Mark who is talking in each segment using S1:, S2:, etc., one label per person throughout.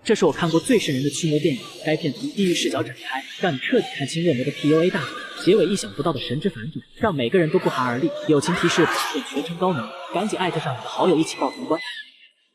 S1: 这是我看过最瘆人的驱魔电影，该片从地狱视角展开，让你彻底看清恶魔的 PUA 大法。结尾意想不到的神之反转，让每个人都不寒而栗。友情提示：本片全程高能，赶紧艾特上你的好友一起报通关。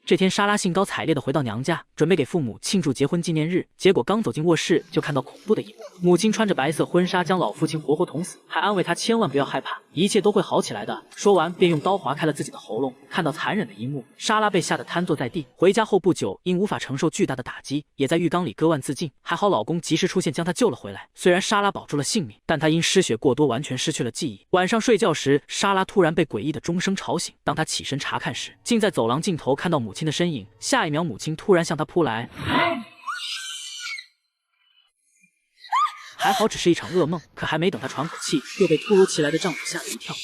S1: 这天，莎拉兴高采烈地回到娘家，准备给父母庆祝结婚纪念日。结果刚走进卧室，就看到恐怖的一幕：母亲穿着白色婚纱将老父亲活活捅死，还安慰他千万不要害怕，一切都会好起来的。说完便用刀划开了自己的喉咙。看到残忍的一幕，莎拉被吓得瘫坐在地。回家后不久，因无法承受巨大的打击，也在浴缸里割腕自尽。还好老公及时出现将她救了回来。虽然莎拉保住了性命，但她因失血过多完全失去了记忆。晚上睡觉时，莎拉突然被诡异的钟声吵醒。当她起身查看时，竟在走廊尽头看到母亲的身影。下一秒，母亲突然向她扑来。还好只是一场噩梦，可还没等她喘口气，又被突如其来的丈夫吓了一跳。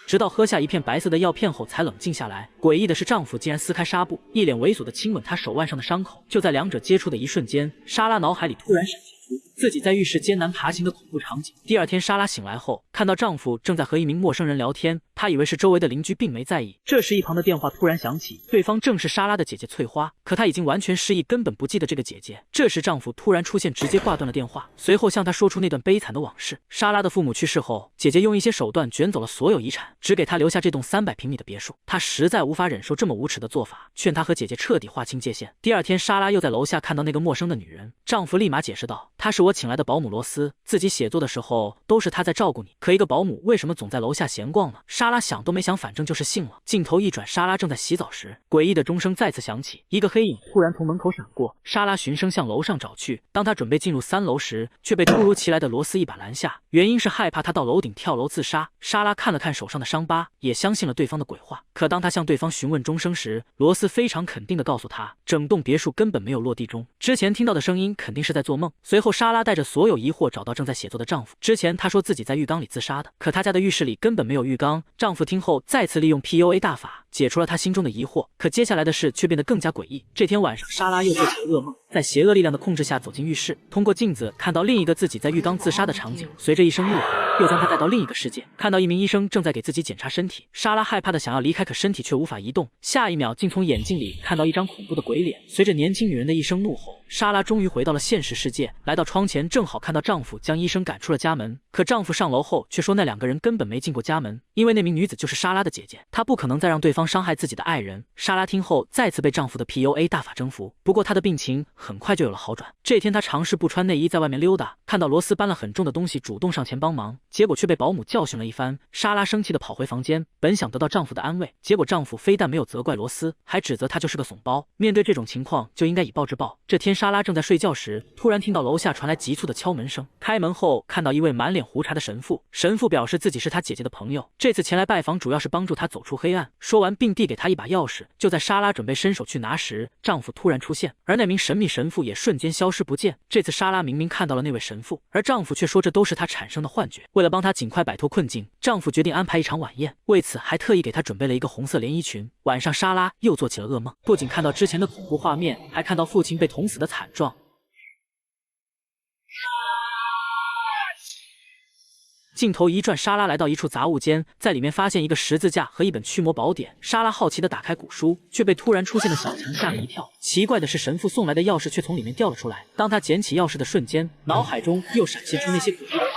S1: 直到喝下一片白色的药片后才冷静下来。诡异的是，丈夫竟然撕开纱布，一脸猥琐地亲吻她手腕上的伤口。就在两者接触的一瞬间，莎拉脑海里突然闪现出自己在浴室艰难爬行的恐怖场景。第二天，莎拉醒来后，看到丈夫正在和一名陌生人聊天，她以为是周围的邻居，并没在意。这时，一旁的电话突然响起，对方正是莎拉的姐姐翠花。可她已经完全失忆，根本不记得这个姐姐。这时，丈夫突然出现，直接挂断了电话，随后向她说出那段悲惨的往事。莎拉的父母去世后，姐姐用一些手段卷走了所有遗产，只给她留下这栋300平米的别墅。她实在无法忍受这么无耻的做法，劝她和姐姐彻底划清界限。第二天，莎拉又在楼下看到那个陌生的女人，丈夫立马解释道：“她是我请来的保姆罗斯，自己写作的时候都是她在照顾你。可一个保姆为什么总在楼下闲逛呢？”莎拉想都没想，反正就是信了。镜头一转，莎拉正在洗澡时，诡异的钟声再次响起，一个黑影突然从门口闪过。莎拉循声向楼上找去，当她准备进入3楼时，却被突如其来的罗斯一把拦下，原因是害怕她到楼顶跳楼自杀。莎拉看了看手上的伤疤，也相信了对方的鬼话。可当她向对方询问钟声时，罗斯非常肯定地告诉她，整栋别墅根本没有落地钟，之前听到的声音肯定是在做梦。随后，莎拉带着所有疑惑找到正在写作的丈夫。之前她说自己在浴缸里自杀的，可她家的浴室里根本没有浴缸。丈夫听后再次利用 PUA 大法解除了她心中的疑惑。可接下来的事却变得更加诡异。这天晚上，莎拉又做起了噩梦，在邪恶力量的控制下走进浴室，通过镜子看到另一个自己在浴缸自杀的场景。随着一声怒吼，又将她带到另一个世界，看到一名医生正在给自己检查身体。莎拉害怕的想要离开，可身体却无法移动。下一秒，竟从眼镜里看到一张恐怖的鬼脸。随着年轻女人的一声怒吼，莎拉终于回到了现实世界，来到窗前，正好看到丈夫将医生赶出了家门。可丈夫上楼后却说那2个人根本没进过家门，因为那名女子就是莎拉的姐姐，她不可能再让对方伤害自己的爱人。莎拉听后再次被丈夫的 PUA 大法征服，不过她的病情很快就有了好转。这天，她尝试不穿内衣在外面溜达，看到罗斯搬了很重的东西，主动上前帮忙，结果却被保姆教训了一番。莎拉生气地跑回房间，本想得到丈夫的安慰，结果丈夫非但没有责怪罗斯，还指责她就是个怂包。面对这种情况，就应该以暴制暴。这天，莎拉正在睡觉时，突然听到楼下传来急促的敲门声。开门后，看到一位满脸胡茬的神父。神父表示自己是她姐姐的朋友，这次前来拜访主要是帮助她走出黑暗。说完并递给她一把钥匙。就在莎拉准备伸手去拿时，丈夫突然出现，而那名神秘神父也瞬间消失不见。这次莎拉明明看到了那位神父，而丈夫却说这都是她产生的幻觉。为了帮她尽快摆脱困境，丈夫决定安排一场晚宴，为此还特意给她准备了一个红色连衣裙。晚上，莎拉又做起了噩梦，不仅看到之前的恐怖画面，还看到父亲被捅死的惨状。镜头一转，莎拉来到一处杂物间，在里面发现一个十字架和一本驱魔宝典。莎拉好奇地打开古书，却被突然出现的小强吓了一跳。奇怪的是，神父送来的钥匙却从里面掉了出来。当他捡起钥匙的瞬间，脑海中又闪现出那些诡异的画面。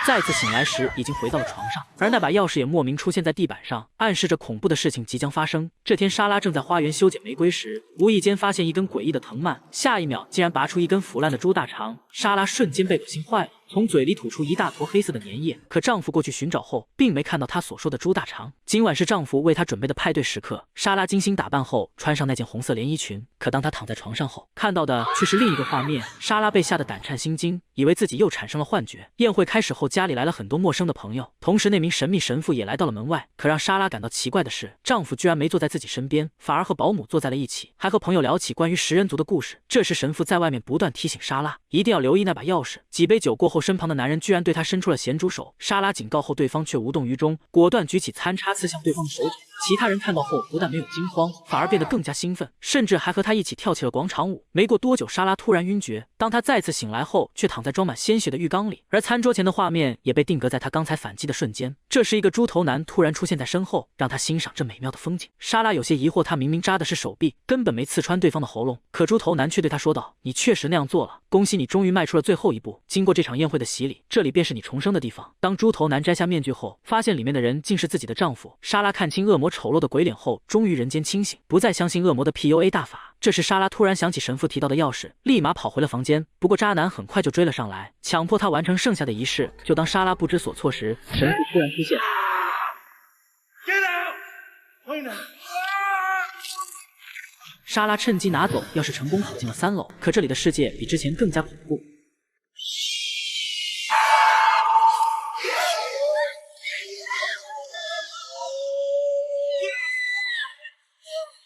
S1: 再次醒来时，已经回到了床上，而那把钥匙也莫名出现在地板上，暗示着恐怖的事情即将发生。这天，莎拉正在花园修剪玫瑰时，无意间发现一根诡异的藤蔓，下一秒竟然拔出一根腐烂的猪大肠。莎拉瞬间被恶心坏了，从嘴里吐出一大坨黑色的粘液。可丈夫过去寻找后，并没看到她所说的猪大肠。今晚是丈夫为她准备的派对时刻，莎拉精心打扮后，穿上那件红色连衣裙。可当她躺在床上后，看到的却是另一个画面。莎拉被吓得胆颤心惊，以为自己又产生了幻觉。宴会开始后，家里来了很多陌生的朋友，同时那名神秘神父也来到了门外。可让莎拉感到奇怪的是，丈夫居然没坐在自己身边，反而和保姆坐在了一起，还和朋友聊起关于食人族的故事。这时神父在外面不断提醒莎拉，一定要留意那把钥匙。几杯酒过后，身旁的男人居然对她伸出了咸猪手。莎拉警告后，对方却无动于衷，果断举起餐叉刺向对方的手指。其他人看到后不但没有惊慌，反而变得更加兴奋，甚至还和他一起跳起了广场舞。没过多久，莎拉突然晕厥，当他再次醒来后，却躺在装满鲜血的浴缸里，而餐桌前的画面也被定格在他刚才反击的瞬间。这时，一个猪头男突然出现在身后，让他欣赏这美妙的风景。莎拉有些疑惑，他明明扎的是手臂，根本没刺穿对方的喉咙，可猪头男却对他说道：“你确实那样做了，恭喜你终于迈出了最后一步。经过这场宴会的洗礼，这里便是你重生的地方。”当猪头男摘下面具后，发现里面的人竟是自己的丈夫。莎拉看清恶魔丑陋的鬼脸后，终于人间清醒，不再相信恶魔的 PUA 大法。这时，莎拉突然想起神父提到的钥匙，立马跑回了房间。不过渣男很快就追了上来，强迫她完成剩下的仪式。就当莎拉不知所措时，神父突然出现。莎拉趁机拿走钥匙，成功跑进了3楼。可这里的世界比之前更加恐怖。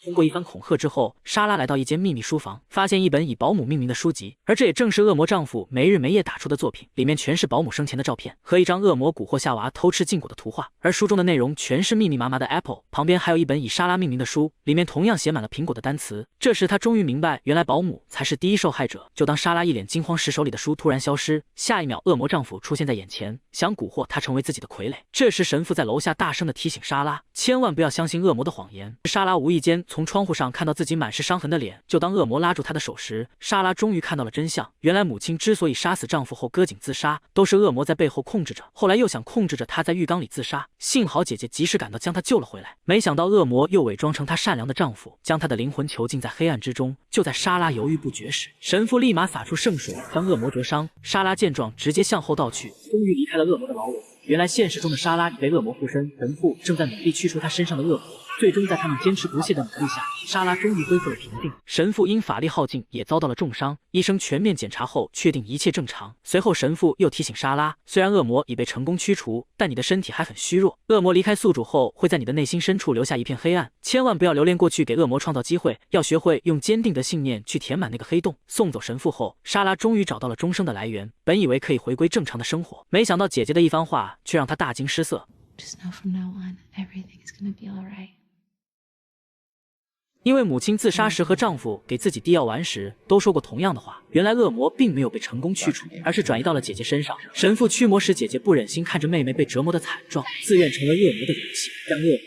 S1: 通过一番恐吓之后，莎拉来到一间秘密书房，发现一本以保姆命名的书籍，而这也正是恶魔丈夫没日没夜打出的作品。里面全是保姆生前的照片和一张恶魔蛊惑夏娃偷吃禁果的图画，而书中的内容全是密密麻麻的 Apple， 旁边还有一本以莎拉命名的书，里面同样写满了苹果的单词。这时他终于明白，原来保姆才是第一受害者。就当莎拉一脸惊慌时，手里的书突然消失，下一秒恶魔丈夫出现在眼前，想蛊惑她成为自己的傀儡。这时神父在楼下大声地提醒莎拉，千万不要相信恶魔的谎言。莎拉无意间从窗户上看到自己满是伤痕的脸，就当恶魔拉住她的手时，莎拉终于看到了真相。原来母亲之所以杀死丈夫后割颈自杀，都是恶魔在背后控制着，后来又想控制着她在浴缸里自杀。幸好姐姐及时赶到，将她救了回来。没想到恶魔又伪装成她善良的丈夫，将她的灵魂囚禁在黑暗之中。就在莎拉犹豫不决时，神父立马洒出圣水，将恶魔灼伤。莎拉见状，直接向后倒去，终于离开了恶魔的牢笼。原来现实中的莎拉已被恶魔附身，神父正在努力驱除她身上的恶魔。最终在他们坚持不懈的努力下，莎拉终于恢复了平静。神父因法力耗尽也遭到了重伤，医生全面检查后确定一切正常。随后神父又提醒莎拉，虽然恶魔已被成功驱除，但你的身体还很虚弱，恶魔离开宿主后会在你的内心深处留下一片黑暗，千万不要留恋过去，给恶魔创造机会，要学会用坚定的信念去填满那个黑洞。送走神父后，莎拉终于找到了终生的来源，本以为可以回归正常的生活，没想到姐姐的一番话却让她大惊失色。
S2: Just know from now on, everything is gonna be alright.
S1: 因为母亲自杀时和丈夫给自己滴药丸时都说过同样的话，原来恶魔并没有被成功驱除，而是转移到了姐姐身上。神父驱魔时，姐姐不忍心看着妹妹被折磨的惨状，自愿成为恶魔的武器，让恶魔